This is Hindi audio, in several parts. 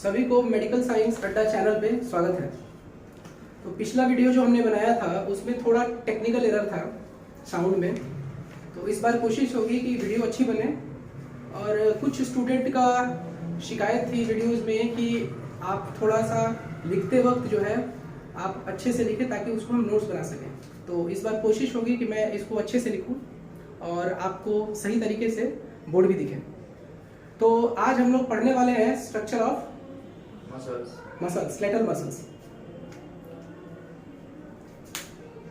सभी को मेडिकल साइंस अड्डा चैनल पे स्वागत है। तो पिछला वीडियो जो हमने बनाया था उसमें थोड़ा टेक्निकल एरर था साउंड में, तो इस बार कोशिश होगी कि वीडियो अच्छी बने। और कुछ स्टूडेंट का शिकायत थी वीडियोस में कि आप थोड़ा सा लिखते वक्त जो है आप अच्छे से लिखें ताकि उसको हम नोट्स बना सकें। तो इस बार कोशिश होगी कि मैं इसको अच्छे से लिखूं और आपको सही तरीके से बोर्ड भी दिखे। तो आज हम लोग पढ़ने वाले हैं structure of muscles, skeletal muscles.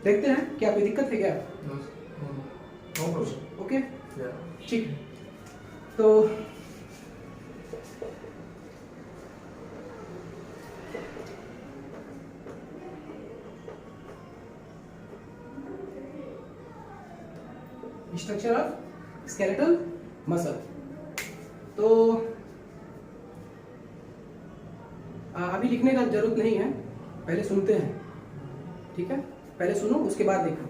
देखते हैं क्या कोई दिक्कत है क्या? ओके, ठीक है। तो स्ट्रक्चर ऑफ स्केलेटल मसल। तो अभी लिखने का जरूरत नहीं है, पहले सुनते हैं, ठीक है? पहले सुनो उसके बाद देखो।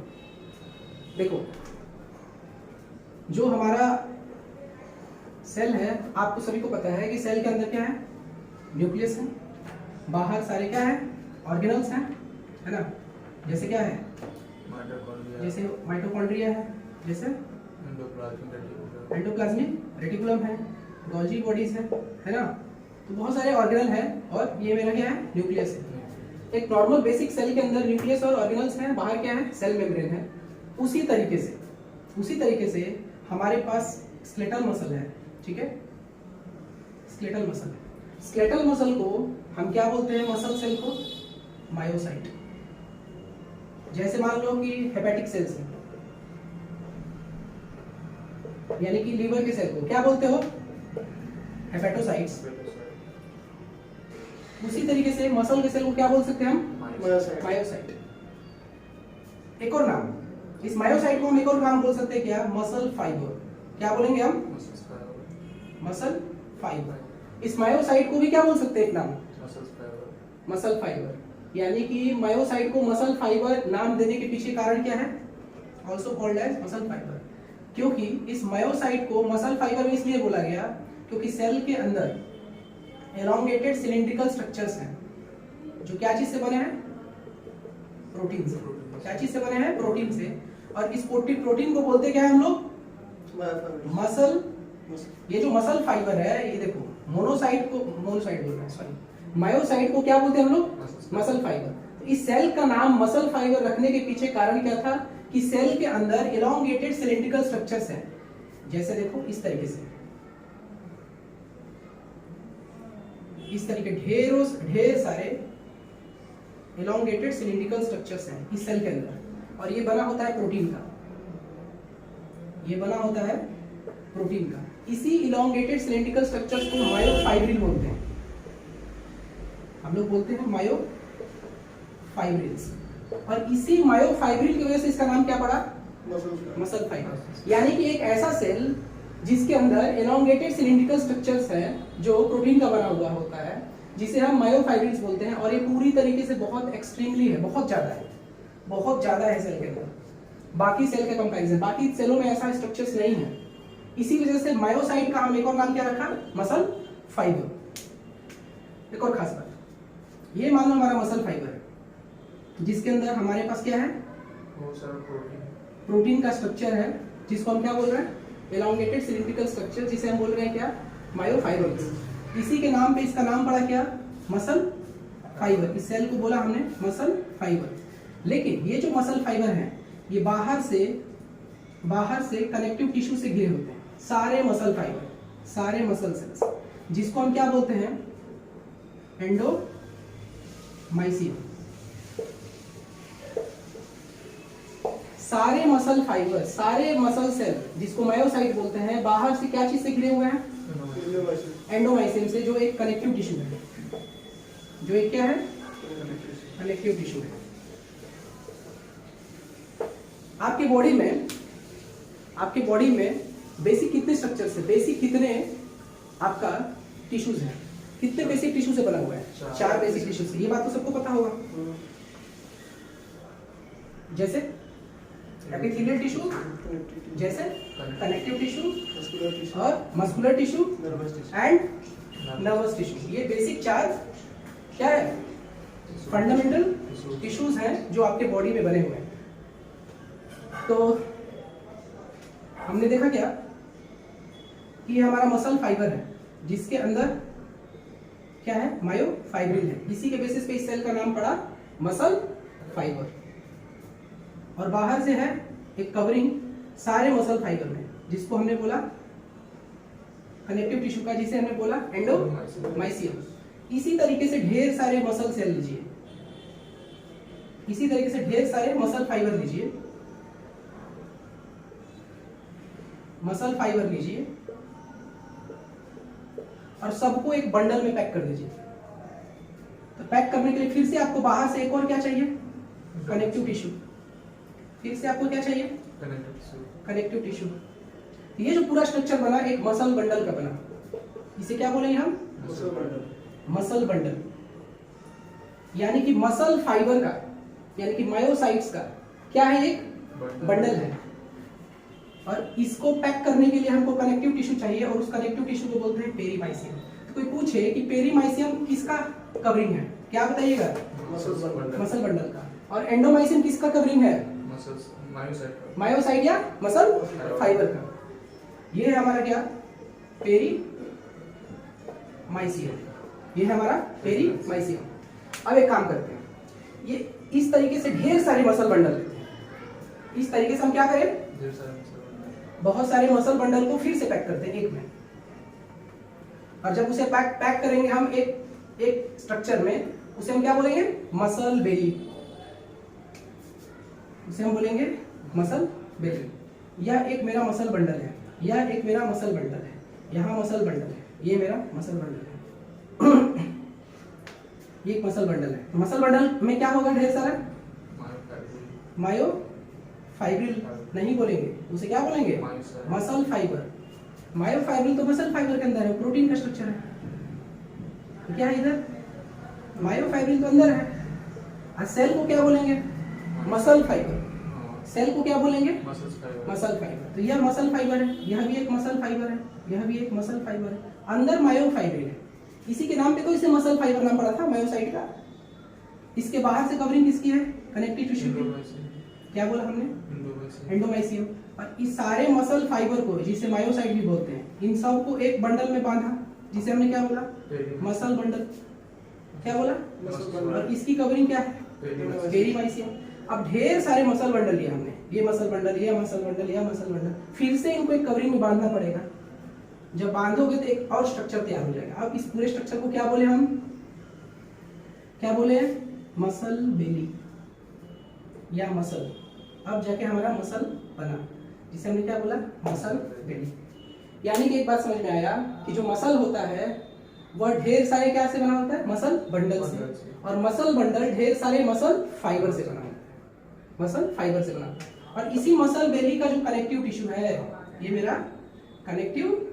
देखो, जो हमारा सेल है, आपको सभी को पता है कि सेल के अंदर क्या है? न्यूक्लियस है, बाहर सारे क्या है? ऑर्गेनल्स हैं, है ना? जैसे क्या है? जैसे माइटोकॉन्ड्रिया है, जैसे एंडोप्लाज्मिक रेटिकुलम है, गोल्जी बॉडीज है ना? तो बहुत सारे ऑर्गेनल है और ये मेरा क्या है? न्यूक्लियस है। एक नॉर्मल बेसिक सेल के अंदर न्यूक्लियस और ऑर्गेनल्स हैं, बाहर क्या है? सेल मेम्ब्रेन है। उसी तरीके से हमारे पास स्केलेटल मसल है, ठीक है? स्केलेटल मसल को हम क्या बोलते हैं? मसल सेल को मायोसाइट। जैसे मान लो कि हेपेटिक सेल्स है, यानी कि लीवर के सेल को क्या बोलते हो? हेपेटोसाइट्स। उसी तरीके से मसल के सेल को क्या बोल सकते हैं हम? मायोसाइट। एक और नाम, इस मायोसाइट को हम एक और नाम बोल सकते हैं क्या? Muscle fibre. क्या बोलेंगे हम? Muscle fibre. इस मायोसाइट को भी क्या बोल सकते हैं एक नाम? Muscle fibre. यानी कि मायोसाइट को मसल फाइबर नाम देने के पीछे कारण क्या है? Also called as muscle fibre. क्योंकि इस मायोसाइट को मसल फाइबर इसलिए बोला गया क्योंकि सेल के अंदर एलोंगेटेड सिलिंड्रिकल स्ट्रक्चर्स हैं जो क्या चीज से बने हैं? प्रोटीन से। क्या चीज से बने हैं? प्रोटीन से। और इस प्रोटीन को बोलते क्या है हम लोग? मसल। ये जो मसल फाइबर है, ये देखो, मोनोसाइट बोल रहे हैं, सॉरी, मायोसाइट को क्या बोलते हैं हम लोग? Muscle fibre. तो इस सेल का नाम मसल फाइबर रखने के पीछे कारण क्या था? कि सेल के अंदर एलोंगेटेड सिलिंड्रिकल स्ट्रक्चर्स हैं। जैसे देखो इस तरीके से, इस तरीके ढेर सारे एलोंगेटेड सिलिंड्रिकल स्ट्रक्चर्स हैं इस सेल के अंदर, और ये बना होता है प्रोटीन का। ये बना होता है प्रोटीन का। इसी एलोंगेटेड सिलिंड्रिकल स्ट्रक्चर्स को मायोफाइब्रिल बोलते हैं। हम लोग बोलते हैं मायोफाइब्रिल्स। और इसी मायोफाइब्रिल की वजह से इसका नाम क्या पड़ा? Muscle fibre. यानी कि एक ऐसा सेल जिसके अंदर एलोंगेटेड सिलिंड्रिकल स्ट्रक्चर्स हैं जो प्रोटीन का बना हुआ होता है, जिसे हम मायोफाइब्रिल्स बोलते हैं। और ये पूरी तरीके से बहुत एक्सट्रीमली है, बहुत ज्यादा है सेल के अंदर, बाकी सेल के कंपैरिजन। बाकी सेलों में ऐसा स्ट्रक्चर्स नहीं है। इसी वजह से मायोसाइट का हम एक और नाम क्या रखा? Muscle fibre. एक और खास बात, ये मान लो हमारा मसल फाइबर है जिसके अंदर हमारे पास क्या है? प्रोटीन का स्ट्रक्चर है, जिसको हम क्या बोल रहे हैं? एलोंगेटेड सिलिंड्रिकल स्ट्रक्चर, जिसे हम बोल रहे हैं क्या? मायोफाइबर। इसी के नाम पे इसका नाम पड़ा क्या? Muscle fibre. इस सेल को बोला हमने मसल फाइबर। लेकिन ये जो मसल फाइबर हैं, ये बाहर से कनेक्टिव टिश्यू से घिरे होते हैं। सारे मसल फाइबर, सारे मसल सेल्स, जिसको हम क्या बोलते हैं? एंडोमाइसियम। सारे मसल फाइबर, सारे मसल सेल, जिसको मायोसाइट बोलते हैं, बाहर से क्या चीज से घिरे हुए हैं? एंडोमाइसियम से, जो एक कनेक्टिव टिश्यू है। जो एक क्या है? कनेक्टिव टिश्यू है। आपके बॉडी में बेसिक कितने स्ट्रक्चर्स है? बेसिक कितने आपका टिश्यूज है? कितने बेसिक टिश्यू से बना हुआ है? 4 बेसिक टिश्यू से। ये बात तो सबको पता होगा। जैसे एपिथेलियल टिश्यू, जैसे कनेक्टिव टिश्यू और muscular tissue and nervous tissue. ये बेसिक 4 क्या है, फंडामेंटल टिश्यूज हैं जो आपके बॉडी में बने हुए हैं। तो हमने देखा क्या कि ये हमारा मसल फाइबर है जिसके अंदर क्या है, मायोफाइब्रिल है। इसी के बेसिस पे इस सेल का नाम पड़ा मसल फाइबर। और बाहर से है एक कवरिंग सारे मसल फाइबर में, जिसको हमने बोला कनेक्टिव टिश्यू का, जिसे हमने बोला एंडोमाइसियम। इसी तरीके से ढेर सारे मसल सेल लीजिए, इसी तरीके से ढेर सारे मसल फाइबर लीजिए, मसल फाइबर लीजिए और सबको एक बंडल में पैक कर दीजिए। तो पैक करने के लिए फिर से आपको बाहर से एक और क्या चाहिए, कनेक्टिव टिश्यू। फिर से आपको क्या चाहिए, कनेक्टिव टिश्यू। ये जो पूरा स्ट्रक्चर बना एक मसल बंडल का बना, इसे क्या बोलेंगे हम, मसल बंडल। यानी कि मसल फाइबर का, यानी कि मायोसाइट्स का क्या है, एक बंडल है। और इसको पैक करने के लिए हमको कनेक्टिव टिश्यू चाहिए, और उस कनेक्टिव टिश्यू को बोलते हैं पेरीमाइसियम। तो कोई पूछे कि पेरीमाइसियम किसका कवरिंग है, क्या बताइएगा, मसल बंडल का। और एंडोमाइसियम किसका कवरिंग है, मायोसाइट या मसल फाइबर का। ये है हमारा क्या, पेरीमाइसियम। ये है हमारा पेरीमाइसियम। अब एक काम करते हैं, ये इस तरीके से ढेर सारे मसल बंडल लेते हैं। इस तरीके से हम क्या करें, बहुत सारे मसल बंडल को फिर से पैक करते हैं एक में। और जब उसे पैक करेंगे हम एक स्ट्रक्चर में, उसे हम क्या बोलेंगे, मसल बेली। उसे हम बोलेंगे मसल बेली। यह एक मेरा मसल बंडल है, यह एक मेरा मसल बंडल है, यहाँ मसल बंडल है, ये मेरा मसल बंडल है। ये एक मसल बंडल है। मसल बंडल में क्या होगा, ढेर सारा मायोफाइब्रिल नहीं बोलेंगे, उसे क्या बोलेंगे, मसल फाइबर। मायोफाइब्रिल तो मसल फाइबर के अंदर है, प्रोटीन का स्ट्रक्चर है। तो क्या है इधर, मायोफाइब्रिल तो अंदर है। और सेल को क्या बोलेंगे, मसल फाइबर। सेल को क्या बोलेंगे, मसल फाइबर। तो यह मसल फाइबर है, यह भी एक मसल फाइबर है, यह भी एक मसल फाइबर है। अंदर मायोफाइब्रिल है, इसी के नाम पे तो इसे मसल फाइबर नाम पड़ा था, मायोसाइट का। इसके बाहर से कवरिंग किसकी है, कनेक्टिव टिश्यू की। क्या बोला हमने, एंडोमाइसियम। और इस सारे मसल फाइबर को, जिसे मायोसाइट भी बोलते हैं, इन सब को एक बंडल में बांधा, जिसे हमने क्या बोला, मसल बंडल। क्या बोला, और इसकी कवरिंग क्या है, पेरीमाइसियम। अब ढेर सारे मसल बंडल लिए हमने, ये मसल बंडल, ये मसल बंडल, ये मसल बंडल, फिर से इनको एक कवरिंग में बांधना पड़ेगा। जब बांधोगे तो एक और स्ट्रक्चर तैयार हो जाएगा। अब इस पूरे स्ट्रक्चर को क्या बोले हम, क्या बोले, मसल बेली या मसल। अब जाके हमारा मसल बना, जिसे हमने क्या बोला, मसल बेली। यानी कि एक बात समझ में आया कि जो मसल होता है वह ढेर सारे क्या से बना होता है, मसल बंडल से। और मसल बंडल ढेर सारे मसल फाइबर से बना होता है, मसल फाइबर से बना होता है। और इसी मसल बेली का जो कनेक्टिव टिश्यू है, ये मेरा कनेक्टिव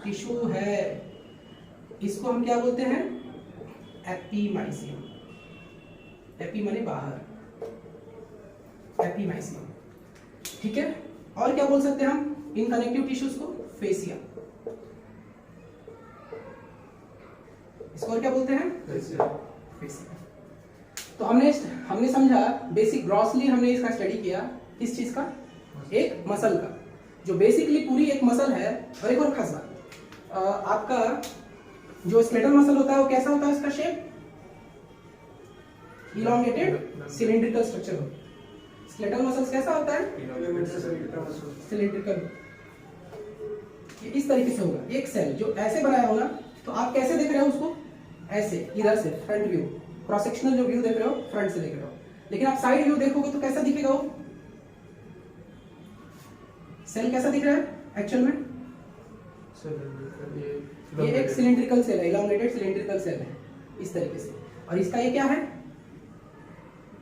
टिश्यू है। इसको हम क्या बोलते हैं, एपीमाइसियम। एपी माने बाहर, एपीमाइसियम। ठीक है। और क्या बोल सकते हैं हम इन कनेक्टिव टिश्यूज को, फेसिया। इसको और क्या बोलते हैं, फेसिया। तो हमने समझा बेसिक ग्रॉसली, हमने इसका स्टडी किया किस चीज का, एक मसल का, जो बेसिकली पूरी एक मसल है। और एक और खास बात, आपका जो स्केलेटल मसल होता है वो कैसा होता है, इसका शेप इलॉन्गेटेड सिलिंड्रिकल स्ट्रक्चर होता है। स्केलेटल मसल्स कैसा होता है, सिलिंड्रिकल। ये इस तरीके से होगा, एक सेल जो ऐसे बनाया होगा, तो आप कैसे देख रहे हो उसको, ऐसे, इधर से फ्रंट व्यू, क्रॉस सेक्शनल जो व्यू देख रहे हो, फ्रंट से देख रहे हो। लेकिन आप साइड व्यू देखोगे तो कैसा दिखेगा वो सेल, कैसा दिख रहा है एक्चुअल में, ये एक सिलिंड्रिकल सेल है, इलॉन्गेटेड सिलिंड्रिकल सेल है इस तरीके से। और इसका ये क्या है,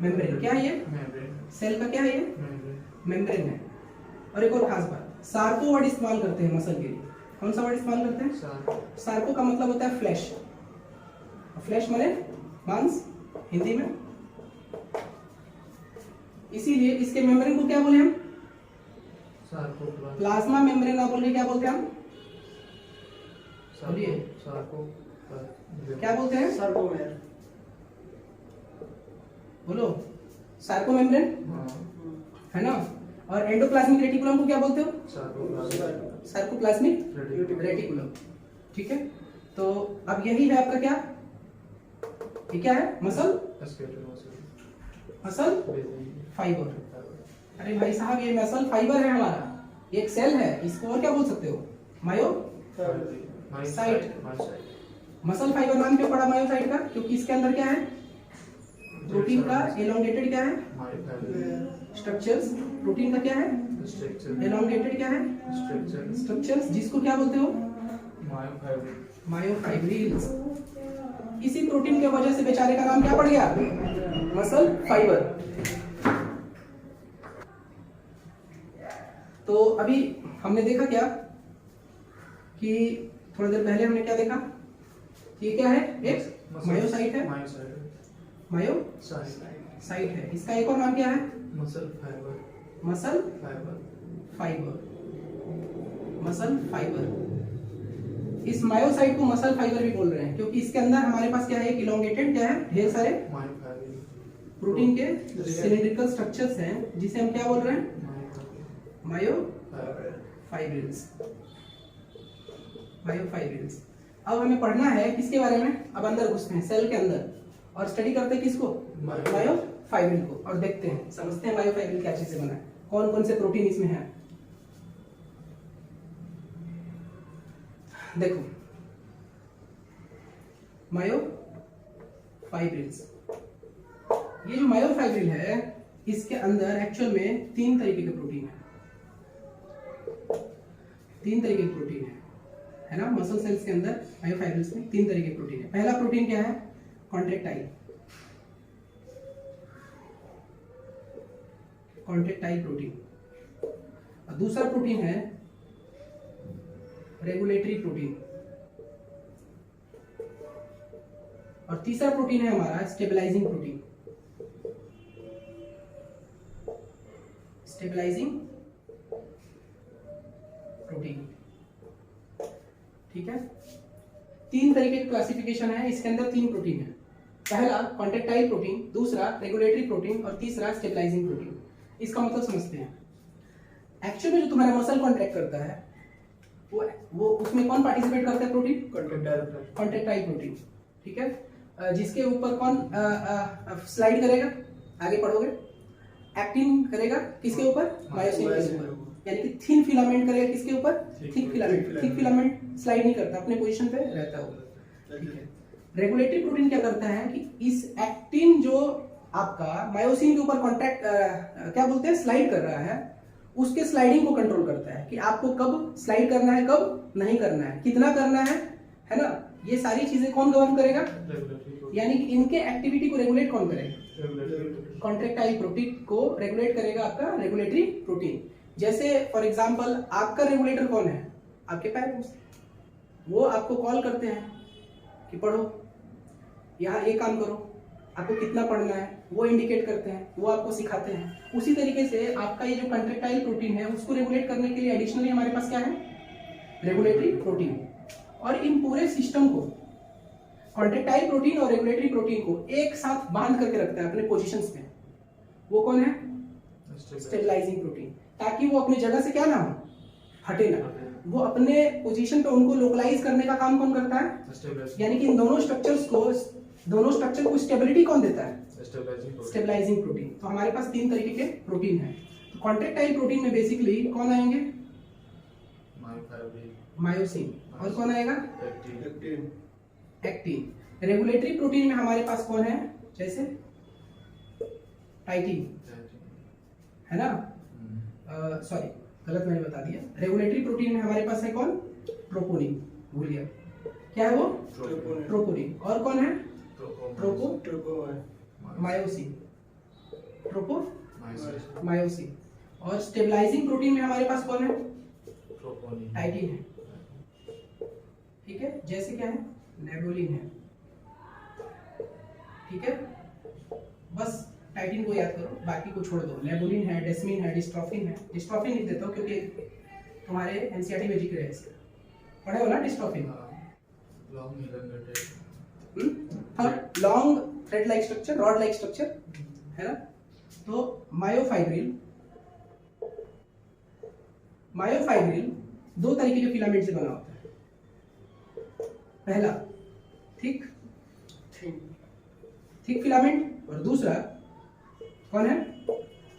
मेम्ब्रेन। क्या है ये, सेल का क्या है ये, मेम्ब्रेन है। और एक और खास बात, सार्को वर्ड इस्तेमाल करते हैं मसल के लिए। कौन सा वर्ड इस्तेमाल करते हैं, सार्को का मतलब होता है फ्लैश। फ्लैश माने मांस हिंदी में। इसीलिए इसके मेम्ब्रेन को क्या बोले हम, प्लाज्मा मेम्ब्रेन ना बोल के क्या बोलते हैं हम, बोलिए सार्को क्या बोलते हैं? सार्कोमेर। बोलो सार्कोमेम्ब्रेन हाँ है ना। और एंडोप्लाज्मिक रेटिकुलम को क्या बोलते हो? Sarcoplasmic reticulum. ठीक है, तो अब यही है आपका क्या, ये क्या है? Muscle fibre. अरे भाई साहब ये मसल फाइबर है हमारा, ये एक सेल है, इसको और क्या बोल सकते हो? मायोसाइट। मसल फाइबर नाम क्यों पड़ा मायोसाइट का? क्योंकि इसके अंदर क्या है? प्रोटीन का एलोंगेटेड क्या है? स्ट्रक्चर्स। प्रोटीन का क्या है? एलोंगेटेड क्या है? स्ट्रक्चर्स, जिसको क्या बोलते हो? मायोफाइब्रिल्स। इसी प्रोटीन के वजह से बेचारे का नाम क्या पड़ गया? Muscle fibre. तो अभी हमने देखा क्या कि थोड़ी देर पहले हमने क्या देखा? ये क्या है? एक मायोसाइट है, मायोसाइट है। इसका एक और नाम क्या है? Muscle fibre. इस मायोसाइट को मसल फाइबर भी बोल रहे हैं क्योंकि इसके अंदर हमारे पास क्या है? एक इलोंगेटेड क्या है? ढेर सारे प्रोटीन के सिलिंड्रिकल स्ट्रक्चर्स हैं, जिसे हम क्या बोल रहे हैं? मायोफाइब्रिल्स। अब हमें पढ़ना है किसके बारे में? अब अंदर घुसते हैं सेल के अंदर और स्टडी करते हैं किसको? मायोफाइब्रिल को, और देखते हैं, समझते हैं मायोफाइब्रिल क्या चीज से बना है, कौन कौन से प्रोटीन इसमें है। देखो मायोफाइब्रिल्स, ये जो मायोफाइब्रिल है इसके अंदर एक्चुअल में 3 तरीके के प्रोटीन है। 3 तरीके के प्रोटीन है ना। मसल सेल्स के अंदर मायोफाइब्रिल्स में 3 तरीके के प्रोटीन है। पहला प्रोटीन क्या है? Contractile protein. और दूसरा प्रोटीन है रेगुलेटरी प्रोटीन। और तीसरा प्रोटीन है हमारा स्टेबलाइजिंग प्रोटीन। ठीक है, 3 तरीके की क्लासिफिकेशन है, इसके अंदर 3 प्रोटीन है। पहला कॉन्ट्रैक्टाइल प्रोटीन, दूसरा रेगुलेटरी प्रोटीन और तीसरा स्टेबलाइजिंग प्रोटीन। इसका मतलब समझते हैं। एक्चुअली में जो तुम्हारा मसल कॉन्ट्रैक्ट करता है वो उसमें कौन पार्टिसिपेट करता है? Protein contractile protein. ठीक है, जिसके ऊपर कौन स्लाइड करेगा? आगे पढ़ोगे, एक्टिन करेगा किसके ऊपर? मायोसिन के ऊपर। यानी कि थिन फिलामेंट करेगा किसके ऊपर? थिक फिलामेंट स्लाइड नहीं करता, अपने पोजीशन पे रहता होगा। ठीक है, रेगुलेटरी प्रोटीन क्या करता है कि इस एक्टिन जो आपका मायोसिन के ऊपर कॉन्ट्रैक्ट क्या बोलते हैं, स्लाइड कर रहा है, उसके स्लाइडिंग को कंट्रोल करता है कि आपको कब स्लाइड करना है, कब नहीं करना है, कितना करना है ना। ये सारी चीजें कौन गवर्न करेगा? यानी कि इनके एक्टिविटी को रेगुलेट कौन करेगा? कॉन्ट्रैक्टाइल प्रोटीन को रेगुलेट करेगा आपका रेगुलेटरी प्रोटीन। जैसे फॉर एग्जांपल आपका रेगुलेटर कौन है? आपके पेरेंट्स। वो आपको कॉल करते हैं कि पढ़ो, यहाँ ये काम करो, आपको कितना पढ़ना है वो इंडिकेट करते हैं, वो आपको सिखाते हैं। उसी तरीके से आपका ये जो कॉन्ट्रैक्टाइल प्रोटीन है उसको रेगुलेट करने के लिए एडिशनली हमारे पास क्या है? Regulatory protein. और इन पूरे सिस्टम को, कॉन्ट्रैक्टाइल प्रोटीन और रेगुलेटरी प्रोटीन को एक साथ बांध करके रखता है अपने पोजीशंस पे। वो कौन है? Stabilising protein. ताकि वो अपनी जगह से क्या ना हो, हटे ना। वो अपने पोजीशन पे उनको लोकलाइज करने का काम कौन करता है? यानी कि इन दोनों स्ट्रक्चर को स्टेबिलिटी कौन देता है? Stabilising protein. तो हमारे पास 3 तरीके के प्रोटीन है। तो कॉन्ट्रैक्टाइल प्रोटीन में बेसिकली कौन आएंगे? मायोसिन। और कौन आएगा? एक्टिन। रेगुलेटरी प्रोटीन में हमारे पास कौन है? जैसे टाइटिन है ना। सॉरी गलत मैंने बता दिया। रेगुलेटरी प्रोटीन में हमारे पास है कौन? ट्रोपोनिन। भूल गया, क्या है वो? ट्रोपोनिन। और कौन है? मायोसिन। मायोसिन। और स्टेबलाइजिंग प्रोटीन में हमारे पास कौन है? टाइटिन है। ठीक है, जैसे क्या है? नेबुलिन है। ठीक है, बस टाइटिन को याद करो, बाकी को छोड़ दो। नेबुलिन है, डेस्मिन है, डिस्ट्रोफिन है। डिस्ट्रोफिन लिख देता हूँ क्योंकि तुम्हारे एनसीईआरटी में जिक्र है इसका, पढ़े हो ना डिस्ट्रोफिन। हाँ, long thread like structure, rod like structure है ना। तो मायोफाइब्रिल दो तरीके के फिलामेंट से बना होता है। पहला थिक फिलामेंट और दूसरा कौन है,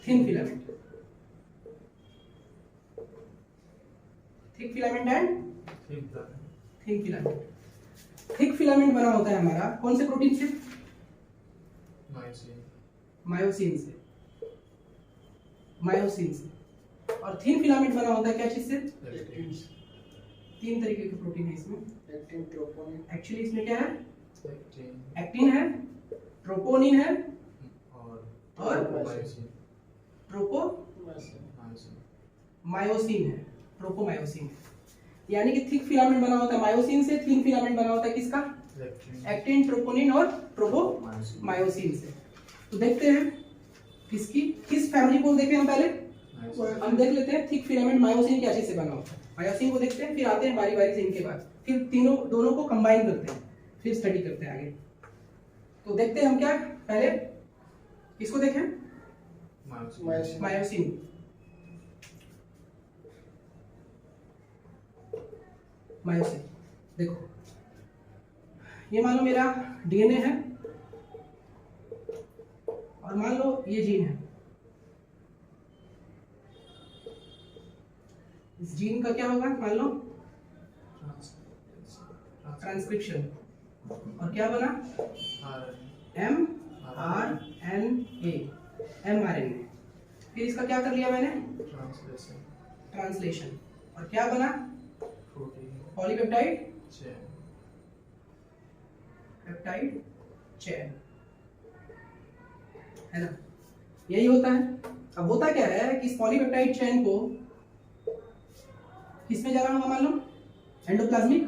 thin filament. Thick filament and thin filament. Thick filament बना होता है हमारा कौन से प्रोटीन से, मायोसिन से। और थिन फिलामेंट बना होता है क्या चीज से, तीन तरीके के प्रोटीन है इसमें। एक्चुअली इसमें क्या है, एक्टिन है, ट्रोपोनिन है और मायोसिन है, ट्रोपोमायोसिन है। यानी कि थिक फिलामेंट बना होता है मायोसिन से, थिन फिलामेंट बना होता है किसका, एक्टिन, ट्रोपोनिन और ट्रोपोमायोसिन से। तो देखते हैं किस फैमिली को देखें हम पहले। हम देख लेते हैं थिक फिलामेंट मायोसिन क्या चीज से बना होता है। मायोसिन को देखते हैं, फिर आते हैं बारी बारी से इनके बाद, फिर दोनों को कंबाइन करते हैं, फिर स्टडी करते हैं आगे। तो देखते हैं हम क्या, पहले किसको देखें, मायोसिन। देखो ये मान लो मेरा डीएनए है और मान लो ये जीन है। इस जीन का क्या होगा, मान लो ट्रांसक्रिप्शन, और क्या बना mRNA। फिर इसका क्या कर लिया मैंने, ट्रांसलेशन, और क्या बना पॉलीपेप्टाइड चेन, है ना। यही होता है। अब होता क्या है कि इस पॉलीपेप्टाइड चेन को किसमें जाना होगा, मान लो एंडोप्लाज्मिक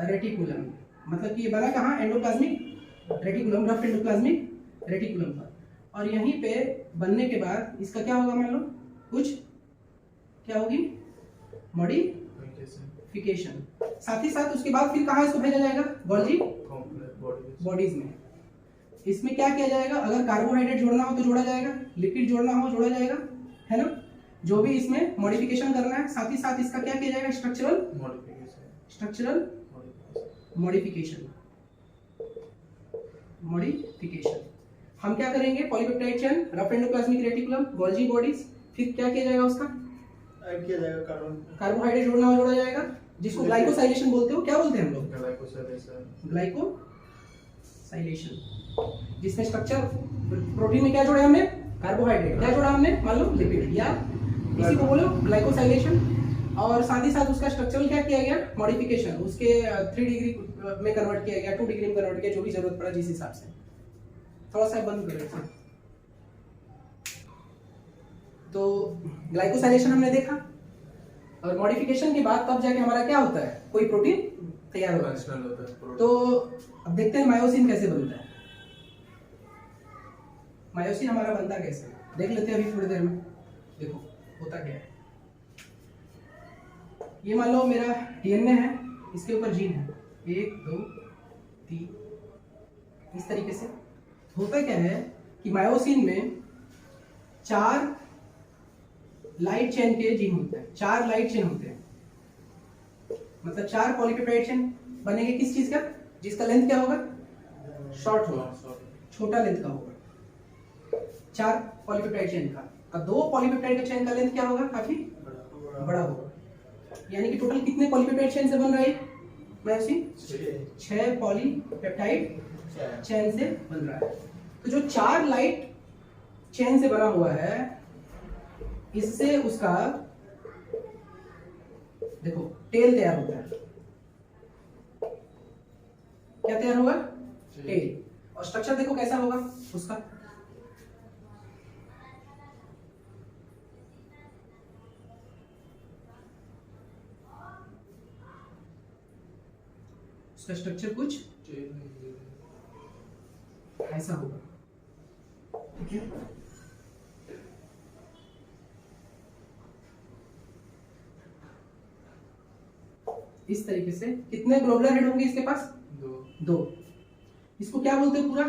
रेटिकुलम, मतलब कि ये बना कहाँ, endoplasmic reticulum, rough endoplasmic reticulum पर। और यहीं पे बनने के बाद इसका क्या होगा, मान लो कुछ क्या होगी, मॉडिफिकेशन। साथ ही साथ उसके बाद फिर कहाँ इसको भेजा जाएगा, गोल्जी बॉडीज में। इसमें क्या किया जाएगा, अगर कार्बोहाइड्रेट जोड़ना हो तो जोड़ा जाएगा, लिपिड जोड़ना हो जोड़ा जाएगा, है ना। जो भी इसमें मॉडिफिकेशन करना है, साथ ही साथ इसका क्या किया जाएगा, स्ट्रक्चरल मॉडिफिकेशन। हम क्या करेंगे, polypeptide chain, rough endoplasmic reticulum, Golgi bodies, फिर क्या किया जाएगा, उसका ऐड किया जाएगा कार्बोहाइड्रेट जोड़ना हो जोड़ा जाएगा, जिसको ग्लाइकोसाइलेशन बोलते हो। क्या बोलते हैं हम लोग, ग्लाइकोसाइलेशन, जिसमें स्ट्रक्चर प्रोटीन में क्या जोड़ा हमने, कार्बोहाइड्रेट, क्या जोड़ा हमने, मान लो लिपिड, या इसी को बोलो ग्लाइकोसाइलेशन। और साथ ही साथ उसका स्ट्रक्चरल क्या किया गया, मॉडिफिकेशन, उसके 3 डिग्री में कन्वर्ट किया गया, 2 डिग्री में कन्वर्ट किया, जो भी जरूरत पड़ा जिस हिसाब से। थोड़ा सा बंद कर लेते हैं। तो ग्लाइकोसाइलेशन हमने देखा, और मॉडिफिकेशन के बाद तब जाके हमारा क्या होता है, कोई प्रोटीन तैयार होता है। तो अब देखते हैं मायोसिन कैसे बनता है। मायोसिन हमारा बनता कैसे, देख लेते हैं अभी थोड़ी देर में। देखो होता क्या है, ये मान लो मेरा डीएनए है, इसके ऊपर जीन है 1 2 3, इस तरीके से। होता क्या है कि मायोसिन में 4 लाइट चेन के जीन होते हैं, 4 लाइट चेन होते हैं, मतलब 4 पॉलीपेप्टाइड चेन बनेंगे। किस चीज का, जिसका लेंथ क्या होगा, शॉर्ट होगा, छोटा लेंथ का होगा, 4 पॉलीपेप्टाइड चेन का। और 2 पॉलीपेप्टाइड चेन का लेंथ क्या होगा, काफी बड़ा होगा। यानी कि टोटल कितने पॉलीपेप्टाइड चेन से बन रहा है मायोसिन, 6 पॉलीपेप्टाइड चेन से बन रहा है। तो जो 4 लाइट चेन से बना हुआ है, इससे उसका देखो टेल तैयार होता है। क्या तैयार होगा, टेल। और स्ट्रक्चर देखो कैसा होगा उसका, उसका स्ट्रक्चर कुछ ऐसा होगा, ठीक है। इस तरीके से। कितने ग्लोबुलर हेड होंगे इसके पास? दो। इसको क्या बोलते हैं पूरा?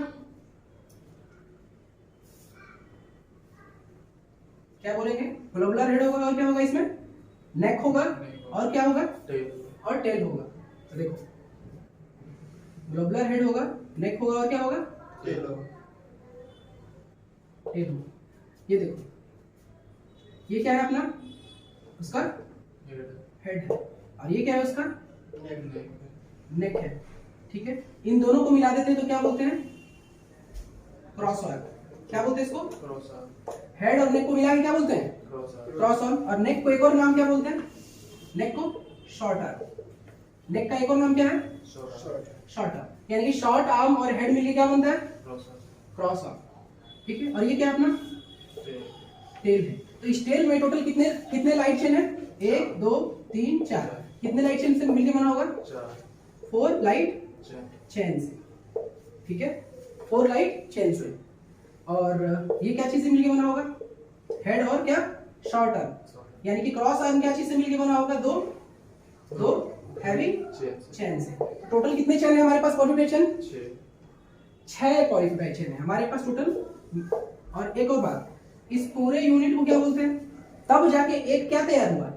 क्या बोलेंगे? ग्लोबुलर हेड होगा और क्या होगा इसमें? नेक होगा और क्या होगा? और टेल होगा। तो देखो ग्लोबुलर हेड होगा, नेक होगा और क्या होगा? टेल होगा। ये देखो, ये क्या है अपना? उसका हेड है और ये क्या है उसका? नेक है। ठीक है, इन दोनों को मिला देते हैं तो क्या बोलते हैं? Cross arm. क्या बोलते हैं इसको? Cross arm. हेड और नेक को मिला के क्या बोलते हैं? Cross arm. और नेक को एक और नाम क्या बोलते हैं? नेक को शॉर्ट आर्म। नेक का एक और नाम क्या है? Short arm. यानी कि शॉर्ट आर्म और हेड मिलके क्या बनता है? Cross arm. ठीक है, और ये क्या अपना? टेल है। तो इस टेल में टोटल कितने लाइट चेन है? 1 2 3 4। कितने लाइट चेन से मिलके बना होगा? 4 लाइट चेन से। ठीक है, 4 लाइट चेन से। और ये क्या चीज से मिलके बना होगा? हेड और क्या? Short arm. यानी कि क्रॉस आर्म क्या चीज से मिलके बना होगा? दो हैवी चेन से। टोटल कितने चेन है हमारे पास? पॉलीपेप्टाइड चेन 6 पॉलीपेप्टाइड चेन है हमारे पास टोटल। और एक और बात, इस पूरे यूनिट को क्या बोलते हैं? तब जाके एक क्या तैयार हुआ?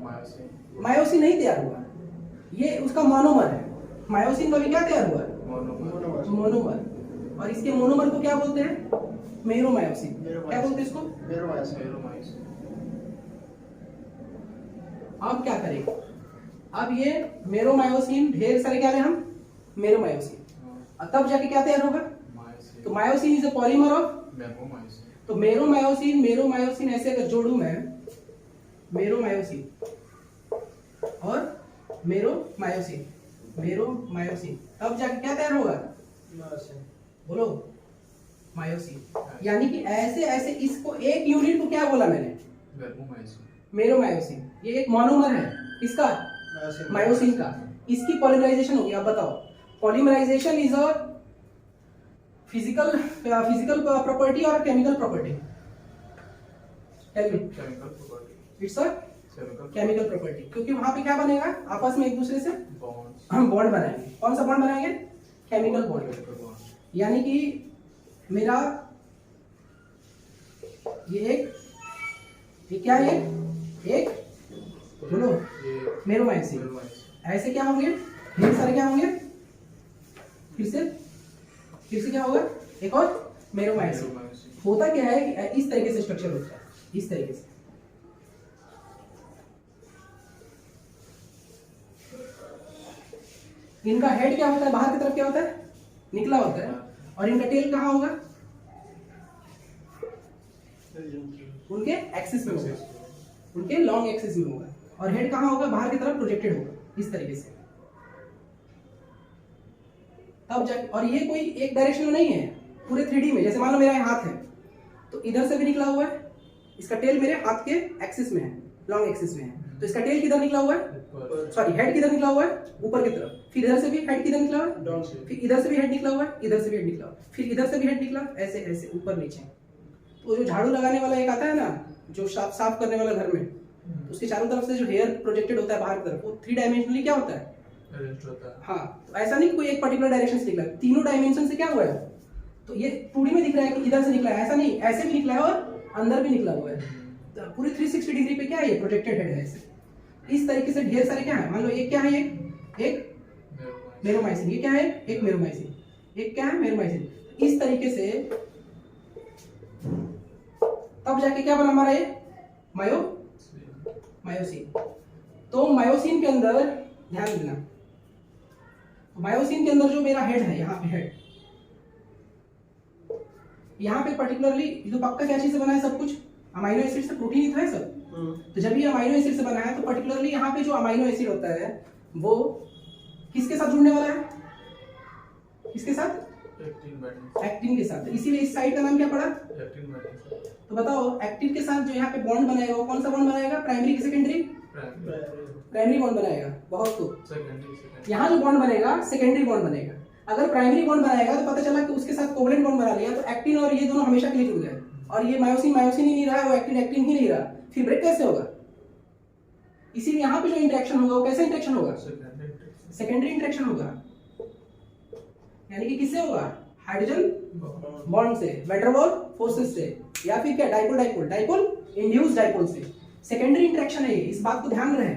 मायोसिन नहीं तैयार हुआ, ये उसका मोनोमर है। मायोसिन का भी क्या तैयार हुआ? मोनोमर। और इसके मोनोमर को क्या बोलते हैं? मेरोमायोसिन। क्या बोलते हैं इसको? मेरोमायोसिन। अब क्या करेंगे? अब ये मेरोमायोसिन ढेर सारे क्या ले हम? मेरोमायोसिन। तब जाके क्या तैयार होगा? तो myosin is a polymer of तो मेरोमायोसिन ऐसे अगर जोड़ू मैं, मेरोमायोसिन और मेरोमायोसिन, तब जाके क्या तैयार होगा? बोलो, मायोसिन। यानी कि ऐसे इसको एक यूनिट को क्या बोला मैंने? मेरोमायोसिन। ये एक मोनोमर है इसका, मायोसिन का। इसकी पॉलीमराइजेशन होगी। अब बताओ, polymerisation is a physical property और chemical property? It's a chemical property, क्योंकि वहां पे क्या बनेगा? आपस में एक दूसरे से बॉन्ड बनाएंगे। कौन सा बॉन्ड बनाएंगे? Chemical bond. यानी कि मेरा ये क्या है? एक बोलो, मेरोमायोसिन। ऐसे क्या होंगे? ढेर सारे क्या होंगे? फिर से क्या होगा? एक और मेरोमायोसिन। होता क्या है कि इस तरीके से स्ट्रक्चर होता है, इस तरीके से। इनका हेड क्या होता है? बाहर की तरफ क्या होता है? निकला होता है। और इनका टेल कहाँ होगा? उनके एक्सिस में होगा, उनके लॉन्ग एक्सिस में होगा। और हेड कहाँ होगा? बाहर की तरफ प्रोजेक्टेड होगा, इस तरीके से। तब जाके, और ये कोई एक डायरेक्शन में नहीं है, पूरे 3D में। जैसे मान लो मेरा हाथ है, तो इधर से भी निकला हुआ है, इसका टेल मेरे हाथ के एक्सिस में है, लॉन्ग एक्सिस में है। तो इसका टेल किधर निकला हुआ है? सॉरी, हेड किधर निकला हुआ है? ऊपर की तरफ। फिर इधर से भी हेड किधर निकला हुआ है? फिर इधर से भी हेड निकला हुआ है, इधर से भी हेड निकला हुआ है, फिर इधर से भी हेड निकला, ऐसे ऐसे ऊपर नीचे। तो जो झाड़ू लगाने वाला एक आता है ना, जो साफ करने वाला घर में, तो उसके चारों तरफ से जो हेयर प्रोजेक्टेड होता है बाहर की तरफ, वो 3 डायमेंशनली क्या होता है? हाँ, तो ऐसा नहीं कोई एक पर्टिकुलर डायरेक्शन से निकला, तीनों डायमेंशन से क्या हुआ है? तो ये 2D में दिख रहा है कि इधर से निकला है, ऐसा नहीं, ऐसे भी निकला है और अंदर भी निकला हुआ है। तो पूरी 360 डिग्री पे क्या है? ये प्रोजेक्टेड हेड है। ऐसे इस तरीके से ढेर सारे क्या है? मान लो एक क्या है? एक मेरोमायोसिन। ये क्या है? एक मेरोमायोसिन। एक क्या है? मेरोमायोसिन। इस तरीके से तब जाके क्या बना हमारा ये? मायोसिन। तो मायोसिन के अंदर ध्यान देना, मायोसिन के अंदर जो मेरा हेड है, यहाँ पे हेड, यहाँ पे पर्टिकुलरली जो पक्का क्या चीज से बना है? सब कुछ अमाइनो एसिड से, प्रोटीन ही तो है सब। तो जब ये अमाइनो एसिड से बना है, तो पर्टिकुलरली यहाँ पे जो अमाइनो एसिड होता है वो किसके साथ जुड़ने वाला है? किसके साथ? एक्टिन के साथ। इसीलिए इस साइड का नाम क्या पड़ा? तो बताओ, एक्टिन के साथ जो यहाँ पे बॉन्ड बनाएगा वो कौन सा बॉन्ड बनाएगा? प्राइमरी की सेकेंडरी? प्राइमरी बॉन्ड बनाएगा। बहुत खूब। यहाँ जो बॉन्ड बनेगा सेकेंडरी बॉन्ड बनेगा। अगर प्राइमरी बॉन्ड बनाएगा तो पता चला कि उसके साथ कोवलेंट बॉन्ड बना लिया, तो एक्टिन और ये दोनों हमेशा के लिए जुड़ गए। और ये मायोसिन ही नहीं रहा, वो एक्टिन ही नहीं रहा, फिर ब्रेक कैसे होगा? इसीलिए यहाँ पे जो इंटरेक्शन होगा वो कैसे इंटरेक्शन होगा? सेकेंडरी इंटरेक्शन होगा, यानी कि किससे होगा? हाइड्रोजन बॉन्ड से, वैन डेर वाल फोर्सेस से, या फिर क्या dipole dipole dipole induced dipole से। सेकेंडरी इंटरेक्शन है, इस बात को ध्यान रहे।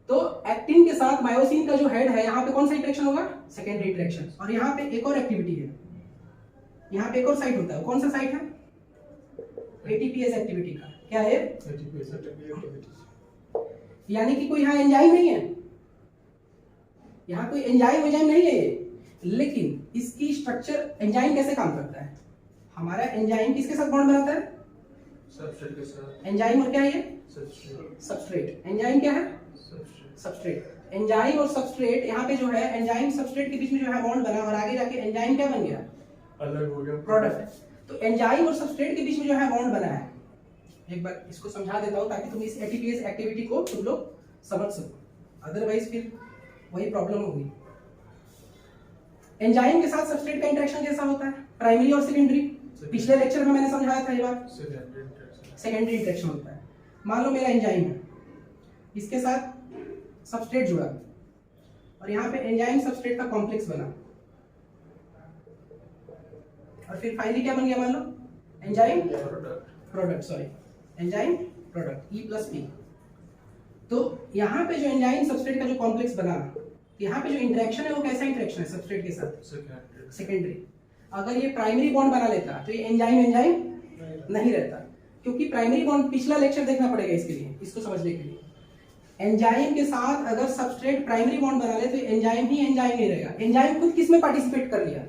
तो एक्टिन के साथ मायोसिन का जो हेड है, यहाँ पे कौन सा इंटरेक्शन होगा? Secondary interaction. और यहाँ पे एक और एक्टिविटी है, यहाँ पे एक और साइट होता है, कौन सा साइट है? एटीपीएस एक्टिविटी का। क्या है? ATPase activity. यानी कि कोई यहाँ एंजाइम नहीं है, यहाँ कोई एंजाइम नहीं है ये, लेकिन इसकी स्ट्रक्चर, एंजाइम कैसे काम करता है? हमारा एंजाइम किसके साथ बॉन्ड बनाता है? सबस्ट्रेट के साथ। एंजाइम और क्या है ये? सबस्ट्रेट। एंजाइम क्या है? सबस्ट्रेट। एंजाइम और सबस्ट्रेट, यहाँ पे जो है एंजाइम सबस्ट्रेट के बीच में जो है बॉन्ड बना, और आगे जाके एंजाइम क्या बन गया? अलग हो गया, प्रोडक्ट। तो एंजाइम और सबस्ट्रेट के बीच में जो है बॉन्ड बना है। एक बार इसको समझा देता हूँ ताकि तुम इस एटीपीएस एक्टिविटी को तुम लोग समझ सको, अदरवाइज फिर वही प्रॉब्लम होगी। एंजाइम के साथ सबस्ट्रेट का इंटरेक्शन कैसा होता है? प्राइमरी और सेकेंडरी। पिछले लेक्चर में मैंने समझाया था ये बात। सेकेंडरी इंटरेक्शन होता है। मान लो मेरा एंजाइम है, इसके साथ सबस्ट्रेट जुड़ा, और यहाँ पे एंजाइम सबस्ट्रेट का कॉम्प्लेक्स बना, और फिर फाइनली क्या बन गया? मान लो enzyme product, sorry enzyme product E+P। तो यहाँ पे जो एंजाइम सबस्ट्रेट का जो कॉम्प्लेक्स बना, यहाँ पे जो इंटरेक्शन है वो कैसा इंटरेक्शन है सबस्ट्रेट के साथ? सेकेंडरी। अगर ये प्राइमरी बॉन्ड बना लेता तो ये एंजाइम नहीं रहता, क्योंकि प्राइमरी बॉन्ड, पिछला लेक्चर देखना पड़ेगा इसके लिए, इसको समझने के लिए। एंजाइम के साथ अगर सबस्ट्रेट प्राइमरी बॉन्ड बना ले तो एंजाइम नहीं रहेगा। एंजाइम खुद किस में पार्टिसिपेट कर लिया?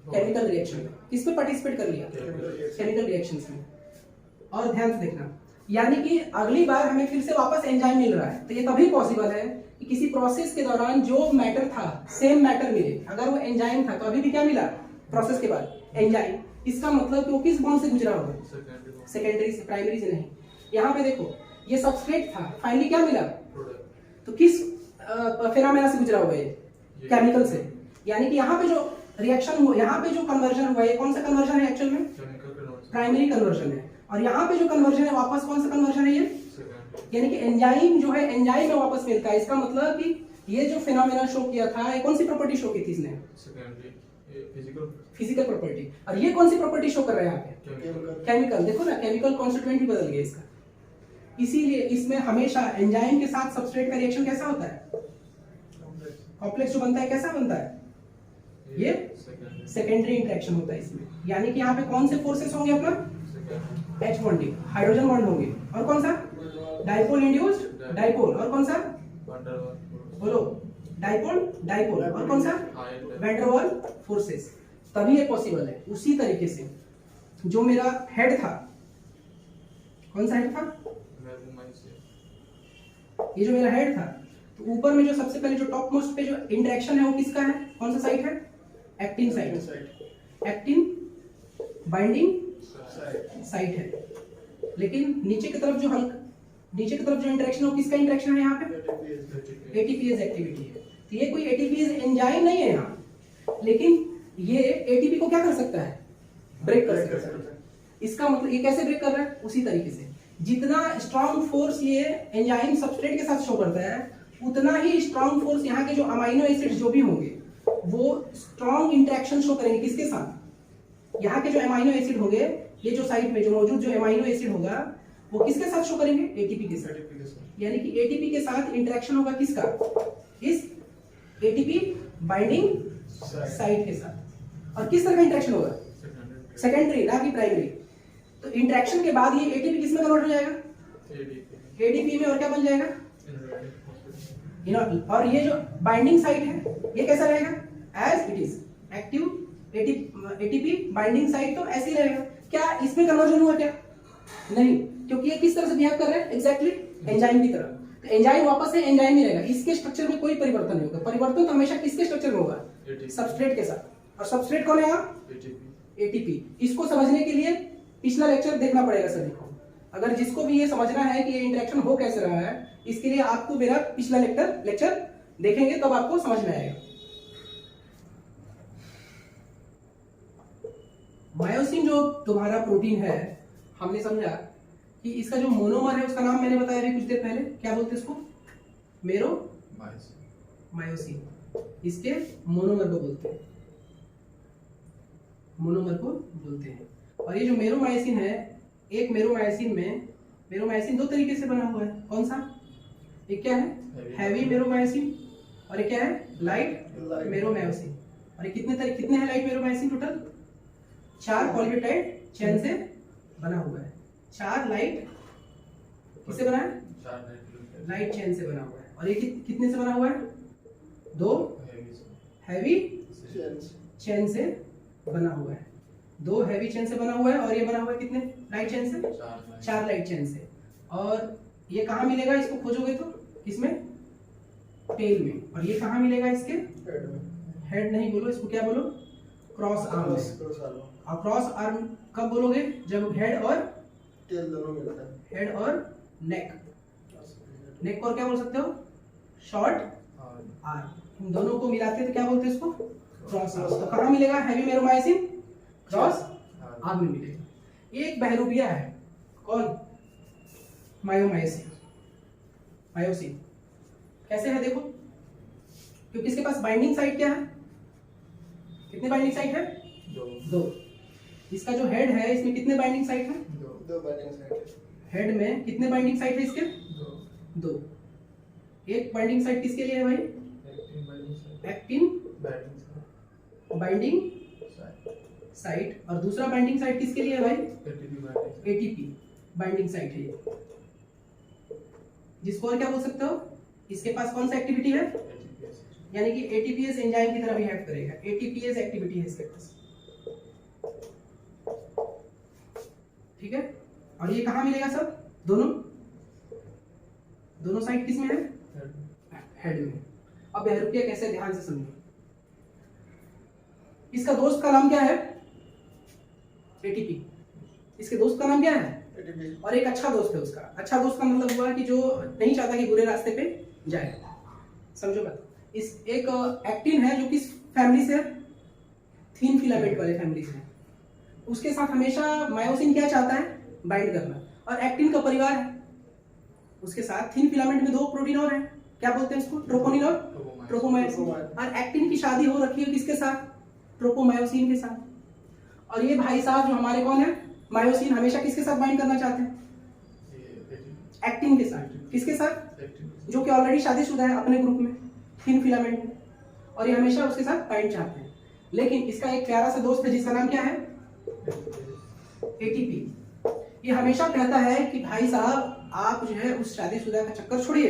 केमिकल रिएक्शन में। किस में पार्टिसिपेट कर लिया? केमिकल रिएक्शंस में। और ध्यान से देखना, यानी कि अगली बार हमें फिर से वापस एंजाइम मिल रहा है, तो ये तभी पॉसिबल है कि किसी प्रोसेस के दौरान जो मैटर था सेम मैटर मिले। अगर वो एंजाइम था तो अभी भी क्या मिला? प्रोसेस के बाद एंजाइम। इसका मतलब कि वो किस बॉन्ड से गुजरा होगा? सेकेंडरी से, प्राइमरी से नहीं। यहाँ पे देखो, ये सबस्ट्रेट था, फाइनली क्या मिला? तो किस फिनोमेना से गुजरा होगा? ये केमिकल से। यानी कि यहाँ पे जो रिएक्शन हुआ, यहाँ पे जो कन्वर्जन हुआ, ये कौन सा कन्वर्जन है एक्चुअल में? प्राइमरी कन्वर्जन है। और यहाँ पे जो कन्वर्जन है वापस कौन सा कन्वर्जन है? ये यानी कि एंजाइम जो है एंजाइम में वापस मिलता है। इसका मतलब कि ये जो फिनोमेना शो किया था, ये कौन सी प्रॉपर्टी शो की थी इसने? Physical property. और ये कौन सी प्रॉपर्टी शो कर रहा है यहाँ पे? केमिकल। देखो ना, केमिकल कॉन्स्टिट्यूएंट भी बदल गया इसका। इसीलिए इसमें हमेशा एंजाइम के साथ सबस्ट्रेट का रिएक्शन कैसा होता है? कॉम्प्लेक्स जो बनता है कैसा बनता है? ये सेकेंडरी इंटरेक्शन होता है इसमें। यानी कि यहाँ पे कौन से फोर्सेस होंगे? अपना H बॉन्डिंग, हाइड्रोजन बॉन्ड होंगे, और कौन सा? डाइपोल इंड्यूस्ड डाइपोल, और कौन सा? बोलो, डाइपोल, और कौन सा? Van der Waals forces. तभी ये पॉसिबल है। उसी तरीके से जो मेरा हेड था, कौन सा हेड था? ये जो मेरा हेड था, तो ऊपर में जो सबसे पहले जो टॉप मोस्ट पे जो इंटरेक्शन है वो किसका है? कौन सा साइट है? Actin site. Actin binding site है। लेकिन नीचे की तरफ जो इंटरेक्शन है वो किसका इंटरेक्शन है? यहाँ पे एटीपीएस एक्टिविटी है। तो ये कोई एटीपीएस एंजाइम नहीं है यहाँ, लेकिन ये एटीपी को क्या कर सकता है? ब्रेक कर सकता है। इसका मतलब ये कैसे ब्रेक कर रहा है? उसी तरीके से जितना स्ट्रॉन्ग फोर्स ये एंजाइम सबस्ट्रेट के साथ शो करता है, उतना ही स्ट्रॉन्ग फोर्स यहाँ के जो अमाइनो एसिड्स जो भी होंगे वो स्ट्रॉन्ग इंटरेक्शन शो करेंगे। किसके साथ? यहाँ के जो अमाइनो एसिड होंगे, ये जो साइट में जो मौजूद जो अमाइनो एसिड होगा वो किसके साथ शो करेंगे? एटीपी के साथ। यानी कि एटीपी के साथ इंटरेक्शन होगा किसका? इस एटीपी बाइंडिंग साइट के साथ। और किस तरह का इंटरेक्शन होगा? सेकेंडरी, ना कि प्राइमरी। तो इंटरेक्शन के बाद ये एटीपी किस में कन्वर्ट हो जाएगा? एडीपी में। और क्या बन जाएगा? और ये जो बाइंडिंग साइट है ये कैसा रहेगा? As it is. Active ATP binding site तो ऐसे ही रहेगा। क्या इसमें कन्वर्जन हुआ क्या? नहीं, क्योंकि ये किस तरह से बिहेव कर रहा है? एग्जैक्टली एंजाइम की तरह। तो एंजाइम वापस से एंजाइम ही रहेगा, इसके स्ट्रक्चर में कोई परिवर्तन नहीं होगा। परिवर्तन तो हमेशा किसके स्ट्रक्चर में होगा? सबस्ट्रेट के साथ। और सबस्ट्रेट कौन है यहाँ? एटीपी। इसको समझने के लिए पिछला लेक्चर देखना पड़ेगा सभी को। अगर जिसको भी ये समझना है कि ये इंटरेक्शन हो कैसे रहा है, इसके लिए आपको मेरा पिछला लेक्चर देखेंगे तब आपको समझ में आएगा। मायोसिन जो तुम्हारा प्रोटीन है, हमने समझा कि इसका जो मोनोमर है उसका नाम मैंने बताया अभी कुछ देर पहले, क्या बोलते हैं इसको? मायोसिन, इसके मोनोमर को बोलते हैं, मोनोमर को बोलते हैं। और ये जो मेरोमायोसिन है, एक मेरोमायोसिन दो तरीके से बना हुआ है। कौन सा? एक क्या है? हैवी मेरोमायोसिन, और एक क्या है? लाइट मेरोमायोसिन। और ये कितने हैं लाइट मेरोमायोसिन? टोटल 4 पॉलीपेप्टाइड चेन से बना हुआ है। 4 लाइट किससे बना है? लाइट चेन से बना हुआ है। और ये कितने से बना हुआ है? 2 हैवी चेन से बना हुआ है। 2 हैवी चेन से बना हुआ है। और ये बना हुआ है कितने लाइट चेन से? 4 लाइट चेन से। और ये कहाँ मिलेगा? इसको खोजोगे तो किसमें? टेल में। और ये कहाँ मिलेगा? इसके हेड नहीं बोलो, इसको क्या बोलो? Cross arm. और क्रॉस आर्म कब बोलोगे? जब हेड और टेल दोनों मिलता है। हेड और नेक को और क्या बोल सकते हो? Short arm. इन दोनों को मिलाते हैं तो क्या बोलते हैं इसको? Cross arm. तो कहाँ मिलेगा हैवी मेरोमायोसिन? क्रॉस आर्म में मिलेगा। ये एक बहरूपिया है। कौन? मायोसिन कैसे है देखो, क्योंकि इसके पास बाइंडिंग साइट क्या है? कितने बाइंडिंग साइट है? 2। इसका जो हेड है, इसमें कितने बाइंडिंग साइट है? 2 बाइंडिंग साइट। हेड में कितने बाइंडिंग साइट है इसके? 2। एक बाइंडिंग साइट किसके लिए है भाई? Actin binding site. और दूसरा बाइंडिंग साइट किसके लिए है भाई? एटीपी बाइंडिंग साइट है ये, जिसको और क्या बोल सकते हो? इसके पास कौन सा एक्टिविटी है? यानी कि एटीपीएस एंजाइम की तरह बिहेव करेगा। एटीपीएस एक्टिविटी है इसके पास, ठीक है। और ये कहाँ मिलेगा सब? दोनों साइड किस में है? हेड में। अब बहरूपिया कैसे, ध्यान से समझो। इसका दोस्त का नाम क्या है? एटीपी। इसके दोस्त का नाम क्या है? एटीपी। और एक अच्छा दोस्त है उसका। अच्छा दोस्त का मतलब हुआ कि जो नहीं चाहता कि बुरे रास्ते पे जाए। समझो बात। इस एक एक्टिन है जो किस फैमिली से? थिन फिलामेंट वाले फैमिली से। उसके साथ हमेशा मायोसिन क्या चाहता है? बाइंड करना। और एक्टिन का परिवार है, उसके साथ थिन फिलामेंट में 2 प्रोटीन और हैं। क्या बोलते हैं इसको? ट्रोपोनिन और ट्रोपोमायोसिन। और एक्टिन की शादी हो रखी है किसके साथ? ट्रोपोमायोसिन के साथ। और ये भाई साहब जो हमारे कौन है? मायोसिन हमेशा किसके साथ बाइंड करना चाहते हैं? एक्टिन के साथ। किसके साथ? जो कि ऑलरेडी शादीशुदा है अपने ग्रुप में, थिन फिलामेंट में। और ये हमेशा उसके साथ बाइंड चाहते हैं। लेकिन इसका एक प्यारा सा दोस्त है जिसका नाम क्या है? एटीपी। ये हमेशा कहता है कि भाई साहब आप जो है उस शादीशुदा का चक्कर छोड़िए।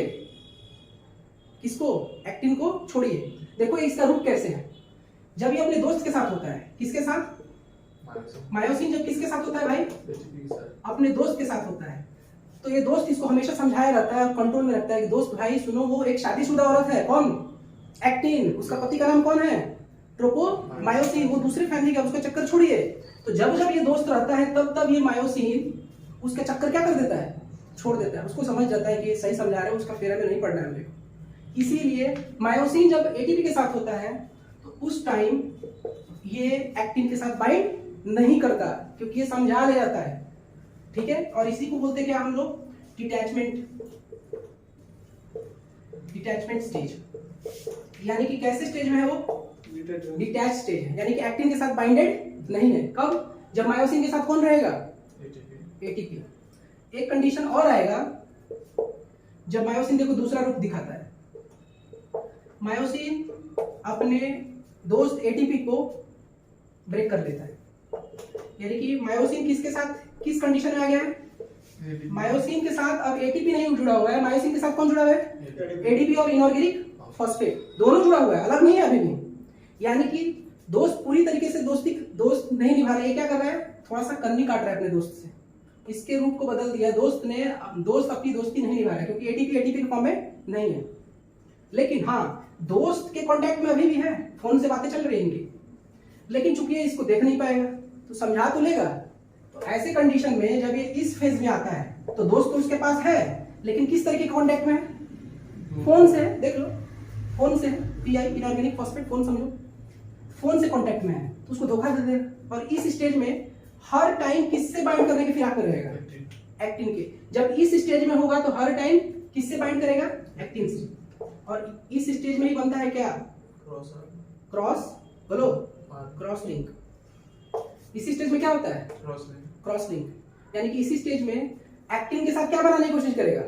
किसको? एक्टिन को छोड़िए। देखो इसका रूप कैसे है। जब ये अपने दोस्त के साथ होता है, किसके साथ? मायोसिन जब किसके साथ होता है भाई? अपने दोस्त के साथ होता है। तो ये दोस्त इसको हमेशा समझाया रहता है और कंट्रोल में रखता है कि दोस्त भाई सुनो, वो एक शादीशुदा औरत है। कौन? एक्टिन। उसका पति का नाम कौन है? ट्रोपोमायोसिन। वो दूसरे फैमिली का, उसका चक्कर छोड़िए। तो जब जब ये दोस्त रहता है तब ये मायोसिन उसका चक्कर क्या कर देता है? छोड़ देता है। उसको समझ जाता है कि ये सही समझा रहे हैं, उसका फेरा में नहीं पड़ना है मुझे। इसीलिए मायोसिन जब एटीपी के साथ होता है तो उस टाइम ये एक्टिन के साथ बाइंड नहीं करता, क्योंकि ये समझा ले जाता है, ठीक है। और इसी को बोलते क्या हम लोग? Detachment stage. यानी कि कैसे स्टेज में है वो? डिटैच स्टेज है। यानी कि एक्टिन के साथ बाइंडेड नहीं है। कब? जब मायोसिन के साथ कौन रहेगा? एटीपी। एक कंडीशन और आएगा जब मायोसिन देखो दूसरा रूप दिखाता है। मायोसिन अपने दोस्त एटीपी को ब्रेक कर देता है। यानी कि मायोसिन किसके साथ किस कंडीशन में आ गया है? मायोसिन के साथ अब एटीपी नहीं जुड़ा हुआ है। मायोसिन के साथ कौन जुड़ा हुआ है? एटीपी और इनऑर्गेनिक फॉस्फेट दोनों जुड़ा हुआ है, अलग नहीं है अभी भी। यानी कि दोस्त पूरी तरीके से दोस्त नहीं निभा रहा है। ये क्या कर रहा है? थोड़ा सा कन्नी काट रहा है अपने दोस्त से। इसके रूप को बदल दिया। दोस्त अपनी दोस्ती नहीं निभा रहा है, क्योंकि एटीपी के फॉर्म में नहीं है। लेकिन हाँ, दोस्त के कांटेक्ट में अभी भी है, फोन से बातें चल रही हैं इनकी। लेकिन चूंकि ये इसको देख नहीं पाएगा तो समझा तो लेगा। तो ऐसे कंडीशन में जब ये इस फेज में आता है तो दोस्त तो उसके पास है, लेकिन किस तरह के कांटेक्ट में है? फोन से। देख लो, फोन से पीआई इनऑर्गेनिक फॉस्फेट, फोन समझो, फोन से कांटेक्ट में है तो उसको धोखा दे देगा। और इस स्टेज में हर टाइम किससे बाइंड करने के फिराक में रहेगा? एक्टिन के। जब इस स्टेज में होगा तो हर टाइम किससे बाइंड करेगा? एक्टिन से। और इस स्टेज में ही बनता है क्या? क्रॉस, बोलो, क्रॉस लिंक। इसी स्टेज में क्या होता है? Cross link. यानी कि इसी स्टेज में एक्टिन के साथ क्या बनाने की कोशिश करेगा?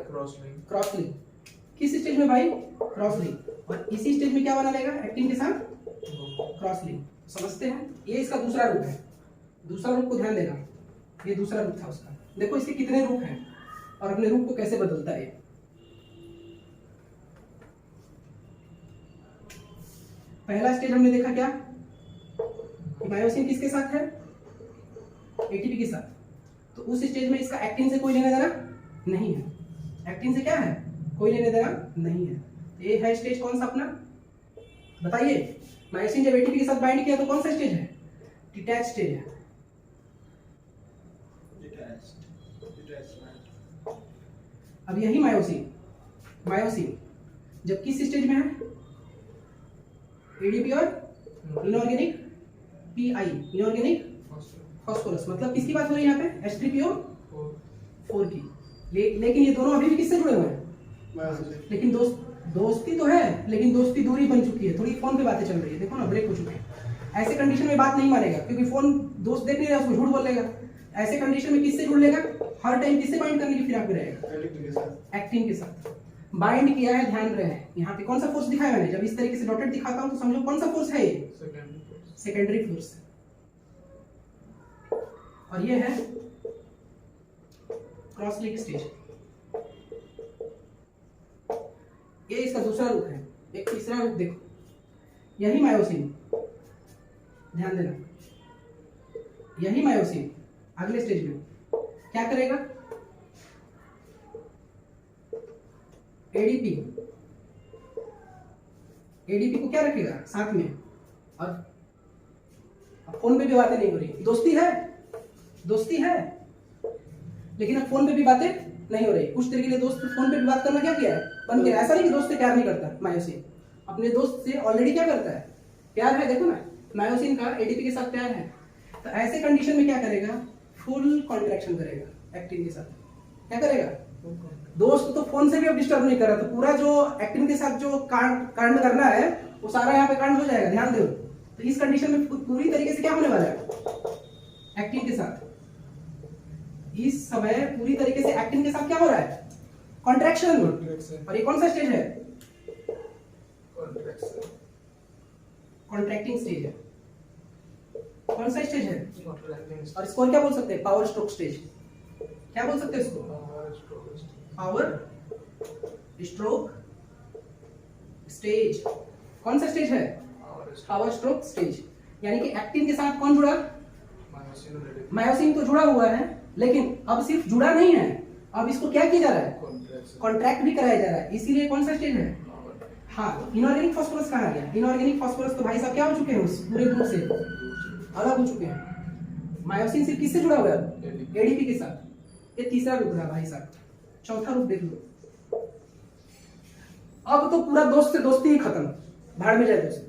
Cross link. किस स्टेज में भाई? Cross link. और इसी स्टेज में क्या बना लेगा एक्टिन के साथ? Cross link. समझते हैं? ये इसका दूसरा रूप है। दूसरा रूप को ध्यान देना, ये दूसरा रूप था उसका। देखो इसके कितने रूप हैं और अपने रूप को कैसे बदलता है। पहला स्टेज हमने देखा क्या? मायोसिन किसके साथ है? एटीपी के साथ। तो उस स्टेज में इसका एक्टिन से कोई लेना देना नहीं है। एक्टिन से क्या है? कोई लेने देना नहीं है। ये है स्टेज कौन सा अपना? बताइए। मायोसिन जब एटीपी के साथ बाइंड किया तो कौन सा स्टेज है? डिटैच स्टेज है। अब यही मायोसिन जब किस स्टेज में है? एडीपी और इनऑर्गेनिक पीआई, इनऑर्गेनिक फास्फोरस। मतलब किसकी बात हो रही है यहाँ पे? H3PO4 की। लेकिन ये दोनों अभी भी किससे जुड़े हुए हैं? लेकिन दोस्ती तो है, लेकिन दोस्ती दूरी बन चुकी है। थोड़ी फोन पे बातें चल रही है, देखो ना, ब्रेक हो चुके हैं। ऐसे कंडीशन में बात नहीं मानेगा, क्योंकि फोन दोस्त देख नहीं रहा, उसको झूठ बोलेगा। ऐसे कंडीशन में किससे जुड़ लेगा? हर टाइम किससे बाइंड करने की फिराक में रहेगा? एक्टिन के साथ बाइंड किया है। ध्यान रहे यहाँ पे कौन सा फोर्स दिखाया मैंने? जब इस तरीके से डॉटेड दिखाता हूँ तो समझो कौन सा फोर्स है ये? Secondary force. और ये है क्रॉस लिंक स्टेज। ये इसका दूसरा रूप है। एक तीसरा रूप देखो, यही मायोसिन, ध्यान देना, यही मायोसिन अगले स्टेज में क्या करेगा? एडीपी को क्या रखेगा साथ में। और अब फोन पे भी बातें नहीं हो रही, दोस्ती है, लेकिन अब फोन पे भी बातें नहीं हो रही। कुछ देर के लिए दोस्त फोन पे भी बात करना क्या किया है? बंद किया। ऐसा नहीं कि दोस्त से प्यार नहीं करता मायोसिन, अपने दोस्त से ऑलरेडी क्या करता है? प्यार है। देखो ना, मायोसिन का एडीपी के साथ प्यार है। तो ऐसे कंडीशन में क्या करेगा? फुल कॉन्ट्रैक्शन करेगा एक्टिन के साथ। क्या करेगा? दोस्त तो फोन से भी अब डिस्टर्ब नहीं कर रहा, तो पूरा जो एक्टिन के साथ जो कांड करना है वो सारा यहाँ पे कांड हो जाएगा। ध्यान दो। तो इस कंडीशन में पूरी तरीके से क्या होने वाला है? एक्टिन के साथ इस समय पूरी तरीके से एक्टिन के साथ क्या हो रहा है? कॉन्ट्रैक्शन। और ये कौन सा स्टेज है? कॉन्ट्रैक्टिंग स्टेज है। कौन सा स्टेज है? और इसको क्या बोल सकते हैं? Power stroke stage. क्या बोल सकते हैं इसको? Power stroke stage. कौन सा स्टेज है? Power stroke stage. यानी कि एक्टिन के साथ कौन जुड़ा? मायोसिन तो जुड़ा हुआ है, लेकिन अब सिर्फ जुड़ा नहीं है, अब इसको क्या किया जा रहा है? कॉन्ट्रैक्ट भी कराया जा रहा है। इसीलिए कौन सा स्टेज है? हाँ, इनऑर्गेनिक फास्फोरस कहाँ गया? इनऑर्गेनिक फास्फोरस तो भाई साहब क्या हो चुके हैं? उस पूरे ग्रुप से अलग हो चुके हैं। मायोसिन सिर्फ किससे जुड़ा हुआ है? एडीपी के साथ। ये तीसरा रूप रहा भाई साहब। चौथा रूप देख लो। अब तो पूरा दोस्त से दोस्ती ही खत्म, भाड़ में जाए दोस्त।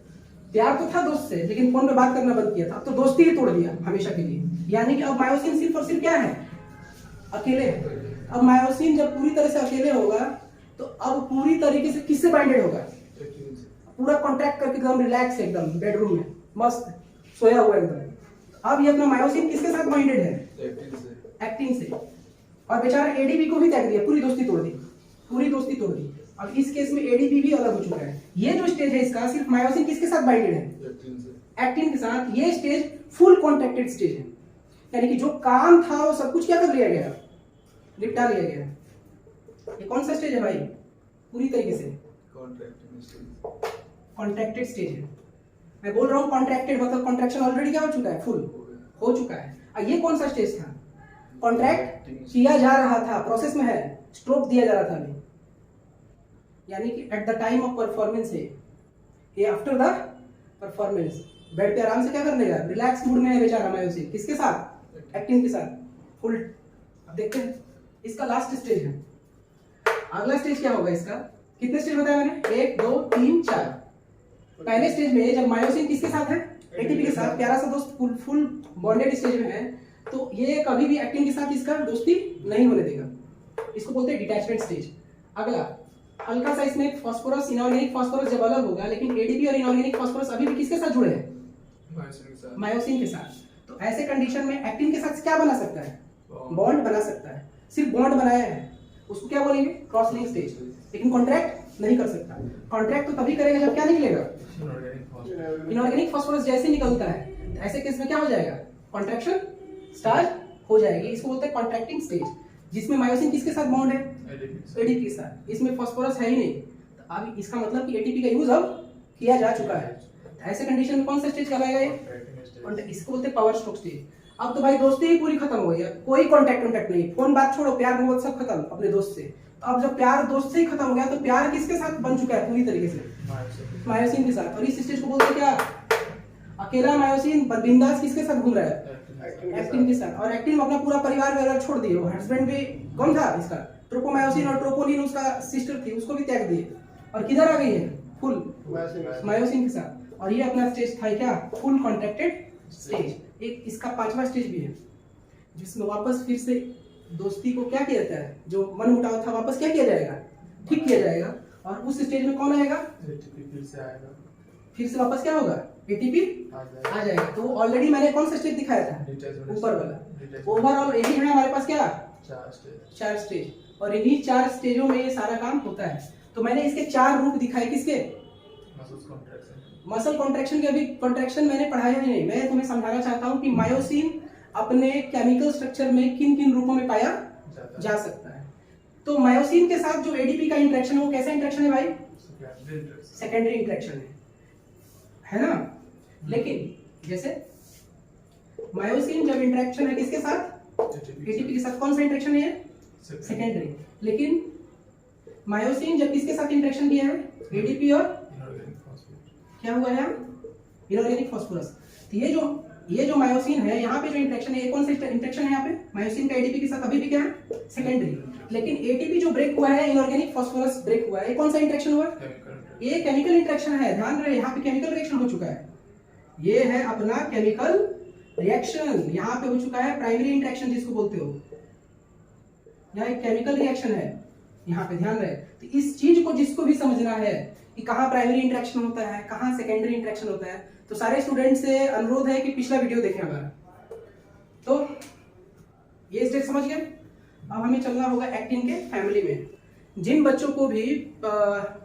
प्यार तो था दोस्त से, लेकिन फोन पे बात करना बंद किया था। अब तो दोस्ती ही तोड़ दिया हमेशा के लिए। यानी कि अब मायोसिन सिर्फ और सिर्फ क्या है? अकेले है। अब मायोसिन जब पूरी तरह से अकेले होगा तो अब पूरी तरीके से किससे बाइंडेड होगा? पूरा कॉन्ट्रैक्ट करके एकदम रिलैक्स, एकदम बेडरूम में मस्त सोया हुआ एकदम। अब ये अपना मायोसिन किसके साथ बाइंडेड है? एक्टिन से। और बेचारा एडीपी को भी त्याग दिया, पूरी दोस्ती तोड़ दी। अब इस केस में एडीपी भी अलग हो चुका है। ये जो स्टेज है इसका, सिर्फ मायोसिन किसके साथ बाइंडेड है? एक्टिन के साथ। ये स्टेज फुल कॉन्ट्रैक्टेड स्टेज है। यानी कि जो काम था वो सब कुछ क्या कर लिया गया? निपटा लिया गया। ये कौन सा स्टेज है भाई? पूरी तरीके से कॉन्ट्रैक्टेड स्टेज है। मैं बोल रहा हूँ कॉन्ट्रैक्टेड मतलब कॉन्ट्रैक्शन ऑलरेडी क्या हो चुका है? फुल हो चुका है। और ये कौन सा स्टेज था? कॉन्ट्रैक्ट किया जा रहा था, प्रोसेस में है, स्ट्रोक दिया जा रहा था अभी। यानी कि at the time of performance है ये, आफ्टर द परफॉर्मेंस। बेड पे आराम से क्या कर लेगा? रिलैक्स मूड में है बेचारा मायोसिन। किसके साथ? एक्टिन के साथ फुल। अब देखते हैं इसका लास्ट स्टेज है। अगला स्टेज क्या होगा इसका? कितने स्टेज बताया मैंने? 1 2 3 4। पहले स्टेज में जब मायोसिन किसके साथ है? एटीपी के साथ, प्यारा सा दोस्त फुल बॉन्डेड स्टेज में है, तो ये कभी भी एक्टिन के साथ इसका दोस्ती नहीं होने देगा। इसको बोलते हैं डिटैचमेंट स्टेज। अगला हल्का सा इसमें फास्फोरस, इनऑर्गेनिक फास्फोरस जब अलग होगा, लेकिन एडीपी और इनऑर्गेनिक फास्फोरस अभी भी किसके साथ जुड़े हैं? मायोसिन के साथ। तो ऐसे कंडीशन में एक्टिन के साथ क्या बना सकता है? बॉन्ड बना सकता है। सिर्फ बॉन्ड बनाया है, उसको क्या बोलेंगे? Cross link stage. लेकिन कॉन्ट्रैक्ट नहीं कर सकता। कॉन्ट्रैक्ट तो तभी करेगा जब क्या निकलेगा? इनऑर्गेनिक फास्फोरस जैसे निकलता है, तो ऐसे केस में क्या हो जाएगा? कॉन्ट्रैक्शन स्टार्ट हो जाएगी। इसको बोलते हैं कॉन्ट्रैक्टिंग स्टेज, जिसमें मायोसिन किसके साथ बॉन्ड है? एडीपी के साथ। इसमें फास्फोरस है ही नहीं, तो अब इसका मतलब कि एटीपी का यूज अब किया जा चुका है। ऐसे कंडीशन में कौन सा स्टेज कहलाएगा ये? इसको बोलते हैं पावर स्ट्रोक स्टेज। अब तो भाई दोस्ती ही पूरी खत्म हो गई है, कोई कांटेक्ट नहीं, फोन बात छोड़ो, प्यार मोहब्बत सब खत्म अपने दोस्त से। तो अब जब प्यार दोस्त से ही खत्म हो गया, तो प्यार किसके साथ बन चुका है पूरी तरीके से? मायोसिन के साथ। और इस स्टेज को बोलते हैं क्या? अकेला मायोसिन बिंदास किसके साथ घूम रहा है? एक्टिन के साथ। और एक्टिन अपना पूरा परिवार वगैरह छोड़ दिए, वो हस्बैंड भी कौन था इसका? ट्रोपोमायोसिन और ट्रोपोलिन उसका सिस्टर थी, उसको भी त्याग दिए और किधर आ गई है? फुल मायोसिन के साथ। और ये अपना स्टेज था क्या? Full contracted stage. एक इसका 5वां स्टेज भी है, जिसमें वापस फिर से दोस्ती को क्या किया जाता है? जो मन मुटाव था वापस क्या किया जाएगा? ठीक किया जाएगा। और उस स्टेज में कौन आएगा? फिर से वापस क्या होगा? एटीपी आ जाएगा। तो ऑलरेडी मैंने कौन सा स्टेज दिखाया था? ऊपर वाला। ओवरऑल यही है हमारे पास क्या? 4 स्टेज। और इन्हीं 4 स्टेजों में ये सारा काम होता है। तो मैंने इसके 4 रूप दिखाए, किसके? मसल कॉन्ट्रैक्शन के। अभी कॉन्ट्रैक्शन मैंने पढ़ाया ही नहीं, मैं तुम्हें समझाना चाहता हूँ कि मायोसिन अपने केमिकल स्ट्रक्चर में किन किन रूपों में पाया जा सकता है। तो मायोसिन के साथ जो एडीपी का इंटरेक्शन है वो कैसा इंटरेक्शन है भाई? सेकेंडरी इंटरेक्शन है ना? लेकिन जैसे मायोसिन जब इंटरेक्शन है किसके साथ? एटीपी के साथ। कौन सा इंटरेक्शन है ये? सेकेंडरी। लेकिन मायोसिन जब किसके साथ इंटरेक्शन किया है? एडीपी और क्या हुआ है? Inorganic phosphorus. तो ये जो मायोसिन है, यहाँ पे जो इंटरेक्शन है, ये कौन सा इंटरेक्शन है यहाँ पे? मायोसिन का एडीपी के साथ अभी भी क्या है? सेकेंडरी। लेकिन एटीपी जो ब्रेक हुआ है, इनऑर्गेनिक फास्फोरस ब्रेक हुआ है, ये कौन सा इंटरेक्शन हुआ? ये केमिकल इंटरेक्शन है। ध्यान रहे, यहाँ पे केमिकल रिएक्शन हो चुका है। ये है अपना केमिकल रिएक्शन, यहाँ पे हो चुका है प्राइमरी इंटरेक्शन जिसको बोलते हो। यहाँ एक केमिकल रिएक्शन है, यहाँ पे ध्यान रहे। तो इस चीज को जिसको भी समझना है कि कहाँ प्राइमरी इंटरेक्शन होता है, कहाँ सेकेंडरी इंटरेक्शन होता है, तो सारे स्टूडेंट से अनुरोध है कि पिछला वीडियो देखें हमारा। तो ये स्टेज समझ गए। अब हमें चलना होगा एक्टिन के फैमिली में। जिन बच्चों को भी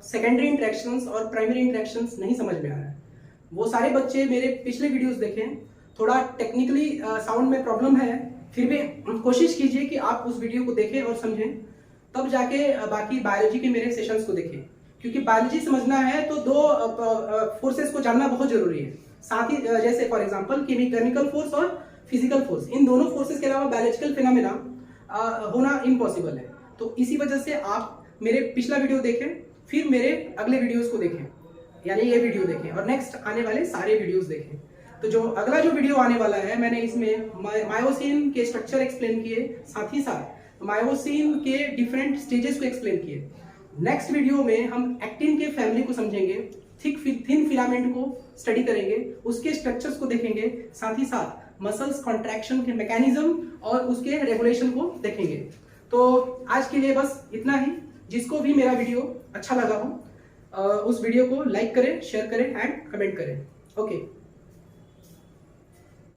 सेकेंडरी इंटरेक्शंस और प्राइमरी इंटरेक्शंस नहीं समझ में आ रहा है, वो सारे बच्चे मेरे पिछले वीडियोस देखें। थोड़ा टेक्निकली साउंड में प्रॉब्लम है, फिर भी कोशिश कीजिए कि आप उस वीडियो को देखें और समझें, तब जाके बाकी बायोलॉजी के मेरे सेशंस को देखें। क्योंकि बायोलॉजी समझना है तो 2 फोर्सेस को जानना बहुत जरूरी है। साथ ही जैसे फॉर एग्जांपल केमिकल फोर्स और फिजिकल फोर्स, इन दोनों फोर्सेस के अलावा बायोलॉजिकल फिनोमेना होना इम्पॉसिबल है। तो इसी वजह से आप मेरे पिछला वीडियो देखें, फिर मेरे अगले वीडियोस को देखें, यानी ये वीडियो देखें और नेक्स्ट आने वाले सारे वीडियोस देखें। तो जो अगला जो वीडियो आने वाला है, मैंने इसमें मायोसिन के स्ट्रक्चर एक्सप्लेन किए, साथ ही साथ मायोसिन के डिफरेंट स्टेजेस को एक्सप्लेन किए। नेक्स्ट वीडियो में हम एक्टिन के फैमिली को समझेंगे, थिन फिलामेंट को स्टडी करेंगे, उसके स्ट्रक्चर्स को देखेंगे, साथ ही साथ मसल्स कॉन्ट्रैक्शन के मैकेनिज्म और उसके रेगुलेशन को देखेंगे। तो आज के लिए बस इतना ही। जिसको भी मेरा वीडियो अच्छा लगा हो, उस वीडियो को लाइक करें, शेयर करें एंड कमेंट करें। ओके।